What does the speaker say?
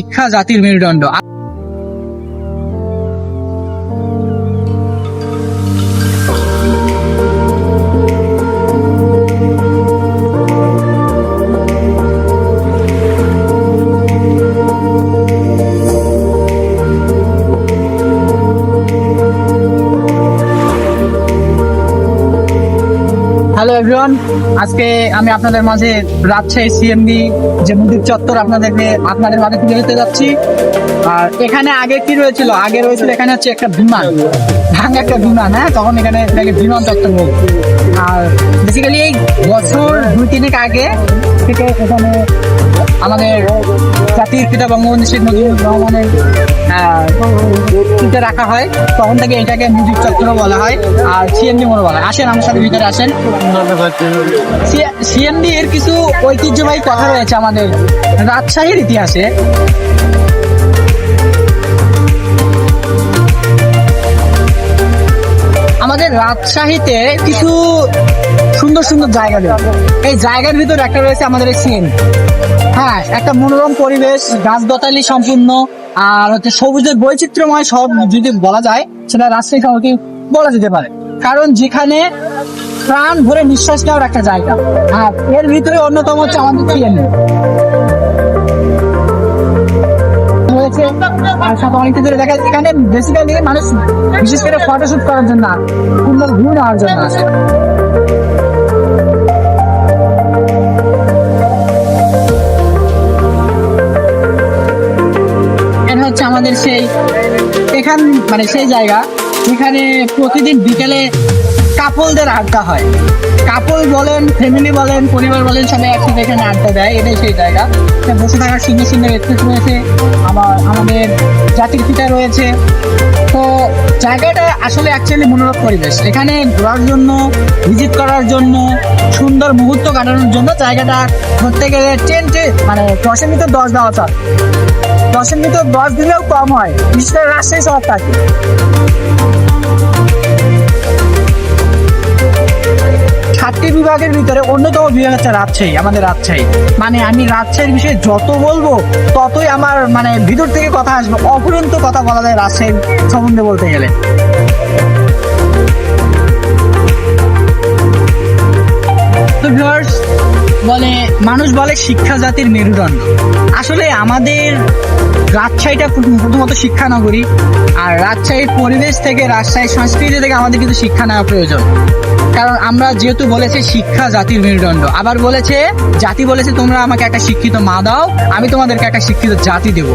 শিক্ষা জাতির মেরুদণ্ড। হ্যালো এভরিওয়ান, আজকে আমি আপনাদের মাঝে রাজশাহী সিএমডি যে মুদির চত্বর আপনাদের মাঝে তুলে ধরতে যাচ্ছি। আর এখানে আগে কি রয়েছিল? আগে রয়েছিল এখানে হচ্ছে একটা বিমান, ভাঙা একটা বিমান। হ্যাঁ, তখন এখানে বিমান চত্বর বলতো। আর বেসিক্যালি এই বছর 2-3 আগে থেকে এখানে আমাদের জাতির পিতা বঙ্গবন্ধু শেখ মুজিবুর রহমানের রাখা হয়। তখন থেকে এটাকে মুজিব চত্বর বলা হয় আর সিএমডি মোড় বলা হয়। আসেন আমার সাথে ভিতরে আসেন। সিএমডি এর কিছু ঐতিহ্যবাহী কথা রয়েছে আমাদের রাজশাহীর ইতিহাসে। আমাদের রাজশাহীতে কিছু সুন্দর সুন্দর জায়গা রয়েছে। এই জায়গার ভিতরে একটা রয়েছে আমাদের এই সিএমডি। হ্যাঁ, একটা মনোরম পরিবেশ, গাছগাছালি সম্পূর্ণ, আর হচ্ছে সবুজের বৈচিত্র্যময় সব যদি বলা যায় সেটা রাজশাহী শহরকে বলা যেতে পারে। কারণ যেখানে প্রাণ ভরে নিঃশ্বাস নেওয়ার একটা জায়গা, আর এর ভিতরে অন্যতম হচ্ছে আমাদের সিএমডি রয়েছে। আর সব অনেক কিছু দেখা যায় এখানে। বেসিক্যালি মানুষ বিশেষ করে ফটোশুট করার জন্য, সুন্দর ভিউ নেওয়ার জন্য আসে। হচ্ছে আমাদের সেই সেই জায়গা যেখানে প্রতিদিন বিকেলে কাপলদের আড্ডা হয়। কাপল বলেন, ফ্যামিলি বলেন, পরিবার বলেন, সবাই একসাথে এখানে আড্ডা দেয়। এটাই সেই জায়গা। বসে থাকার সুন্দর সুন্দর স্পেস রয়েছে, আমাদের জাতির পিতা রয়েছে। তো জায়গাটা আসলে অ্যাকচুয়ালি মনোরম পরিবেশ। এখানে ঘোরার জন্য, ভিজিট করার জন্য, সুন্দর মুহূর্ত কাটানোর জন্য জায়গাটা ধরতে গেলে 10-এর ভিতর 10 দেওয়া চলে। 10-এর ভিতর 10 দিলেও কম হয়, বিশেষ করে রাজশাহী শহরটাকে। সাতটি বিভাগের ভিতরে অন্যতম বিভাগ হচ্ছে রাজশাহী, আমাদের রাজশাহী। আমি রাজশাহীর বিষয়ে যত বলবো ততই আমার ভিতর থেকে কথা আসবে। অফুরন্ত কথা বলা যায় রাজশাহীর সম্বন্ধে বলতে গেলে। মানুষ বলে শিক্ষা জাতির মেরুদণ্ড। আসলে আমাদের রাজশাহীটা প্রথমত শিক্ষা নগরী, আর রাজশাহীর পরিবেশ থেকে, রাজশাহীর সংস্কৃতি থেকে আমাদের কিন্তু শিক্ষা নেওয়া প্রয়োজন। কারণ আমরা যেহেতু বলেছে শিক্ষা জাতির মেরুদণ্ড, আবার বলেছে জাতি বলেছে তোমরা আমাকে একটা শিক্ষিত মা দাও, আমি তোমাদেরকে একটা শিক্ষিত জাতি দেবো।